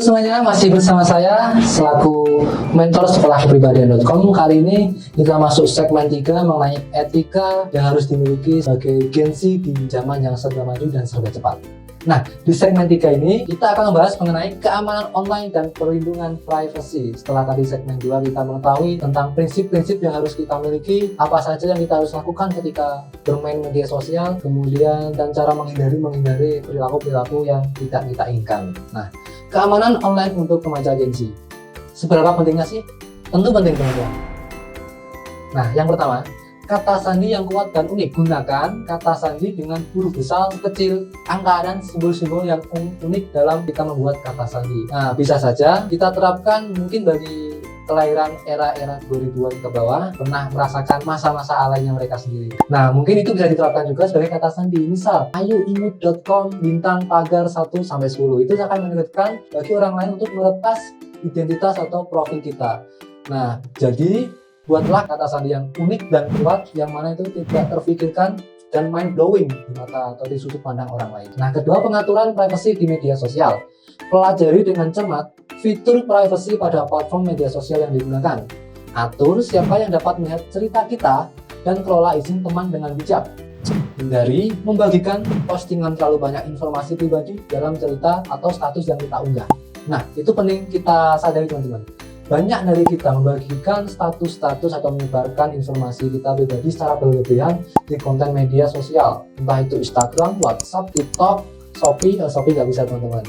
semuanya, masih bersama saya selaku mentor sekolah kepribadian.com. Kali ini kita masuk segmen 3 mengenai etika yang harus dimiliki sebagai Gen Z di zaman yang serba maju dan serba cepat. Nah, di segmen 3 ini kita akan membahas mengenai keamanan online dan perlindungan privasi. Setelah tadi segmen 2 kita mengetahui tentang prinsip-prinsip yang harus kita miliki, apa saja yang kita harus lakukan ketika bermain media sosial, kemudian dan cara menghindari perilaku-perilaku yang tidak kita inginkan. Nah, keamanan online untuk remaja Gen Z. Seberapa pentingnya sih? Tentu penting, teman-teman. Nah, yang pertama, kata sandi yang kuat dan unik. Gunakan kata sandi dengan huruf besar, kecil, angka, dan simbol-simbol yang unik dalam kita membuat kata sandi. Nah, bisa saja kita terapkan mungkin bagi kelahiran era-era 2000-an ke bawah, pernah merasakan masa-masa alainya mereka sendiri. Nah, mungkin itu bisa diterapkan juga sebagai kata sandi. Misal, ayuimut.com bintang pagar 1-10. Itu akan menyebutkan bagi orang lain untuk meretas identitas atau profil kita. Nah, jadi buatlah kata sandi yang unik dan kuat, yang mana itu tidak terfikirkan dan mind blowing di mata atau di sudut pandang orang lain. Nah, kedua, pengaturan privasi di media sosial. Pelajari dengan cermat fitur privasi pada platform media sosial yang digunakan. Atur siapa yang dapat melihat cerita kita dan kelola izin teman dengan bijak. Hindari membagikan postingan terlalu banyak informasi pribadi dalam cerita atau status yang kita unggah. Nah, itu penting kita sadari, teman-teman. Banyak dari kita membagikan status-status atau menyebarkan informasi kita pribadi secara berlebihan di konten media sosial, entah itu Instagram, WhatsApp, TikTok, Shopee nggak bisa, teman-teman.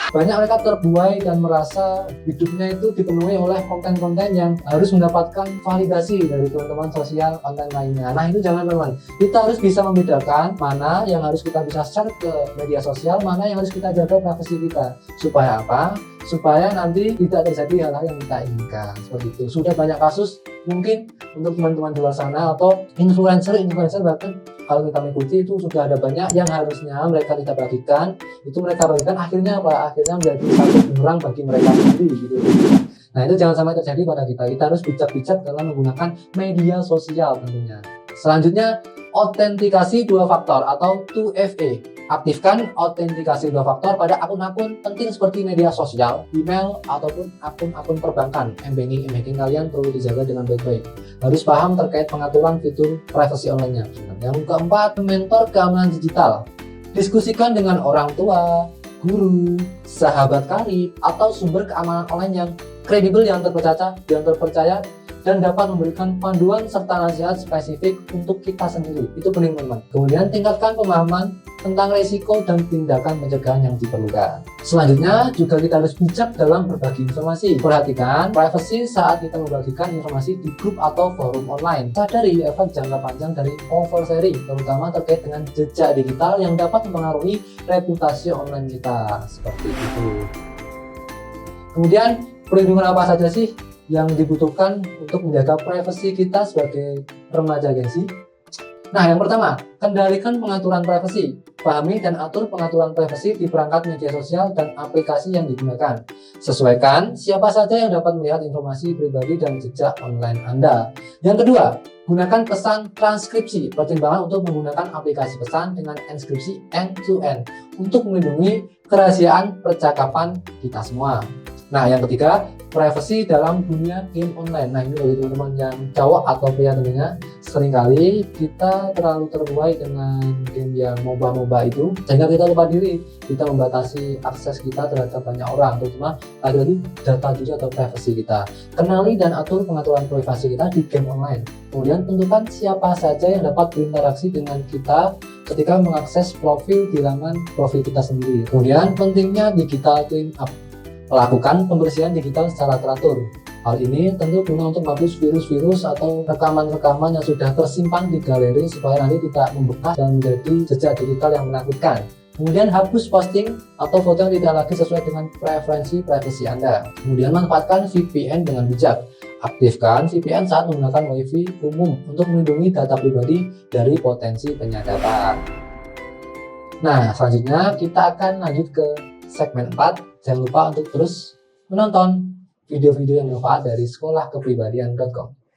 Banyak mereka terbuai dan merasa hidupnya itu dipenuhi oleh konten-konten yang harus mendapatkan validasi dari teman-teman sosial konten lainnya. Nah, itu jangan, teman-teman. Kita harus bisa membedakan mana yang harus kita bisa share ke media sosial, mana yang harus kita jaga privasi kita. Supaya apa? Supaya nanti tidak terjadi hal-hal yang kita inginkan. Seperti itu. Sudah banyak kasus mungkin untuk teman-teman di luar sana atau influencer bahkan kalau kita mengikuti itu sudah ada banyak yang harusnya mereka tidak bagikan, itu mereka bagikan, akhirnya apa? Akhirnya menjadi satu bumerang bagi mereka sendiri gitu. Nah, itu jangan sampai terjadi pada kita. Kita harus bijak-bijak dalam menggunakan media sosial tentunya. Selanjutnya, autentikasi 2 faktor atau 2FA. Aktifkan autentikasi 2 faktor pada akun-akun penting seperti media sosial, email, ataupun akun-akun perbankan. M-banking kalian perlu dijaga dengan baik-baik. Harus paham terkait pengaturan fitur privasi online-nya. Yang keempat, mentor keamanan digital. Diskusikan dengan orang tua, guru, sahabat karib, atau sumber keamanan online yang kredibel, yang terpercaya, dan dapat memberikan panduan serta nasihat spesifik untuk kita sendiri. Itu penting, teman-teman. Kemudian tingkatkan pemahaman tentang risiko dan tindakan pencegahan yang diperlukan. Selanjutnya, juga kita harus bijak dalam berbagi informasi. Perhatikan privasi saat kita membagikan informasi di grup atau forum online. Sadari efek jangka panjang dari oversharing, terutama terkait dengan jejak digital yang dapat mempengaruhi reputasi online kita. Seperti itu. Kemudian, perlindungan apa saja sih yang dibutuhkan untuk menjaga privasi kita sebagai remaja Gen Z? Nah, yang pertama, kendalikan pengaturan privasi. Pahami dan atur pengaturan privasi di perangkat media sosial dan aplikasi yang digunakan. Sesuaikan siapa saja yang dapat melihat informasi pribadi dan jejak online Anda. Yang kedua, gunakan pesan transkripsi. Pertimbangan untuk menggunakan aplikasi pesan dengan enskripsi end-to-end untuk melindungi kerahasiaan percakapan kita semua. Nah, yang ketiga, privasi dalam dunia game online. Nah, ini bagi teman-teman yang cowok atau pria tentunya, seringkali kita terlalu terbuai dengan game yang MOBA itu, sehingga kita lupa diri, kita membatasi akses kita terhadap banyak orang, terutama lagi data diri atau privasi kita. Kenali dan atur pengaturan privasi kita di game online. Kemudian tentukan siapa saja yang dapat berinteraksi dengan kita ketika mengakses profil di laman profil kita sendiri. Kemudian pentingnya digital clean up. Lakukan pembersihan digital secara teratur. Hal ini tentu guna untuk menghapus virus-virus atau rekaman-rekaman yang sudah tersimpan di galeri supaya nanti tidak membekas dan menjadi jejak digital yang menakutkan. Kemudian hapus posting atau foto yang tidak lagi sesuai dengan preferensi privasi Anda. Kemudian manfaatkan VPN dengan bijak. Aktifkan VPN saat menggunakan WiFi umum untuk melindungi data pribadi dari potensi penyadapan. Nah, selanjutnya kita akan lanjut ke segmen 4. Jangan lupa untuk terus menonton video-video yang bermanfaat dari sekolahkepribadian.com.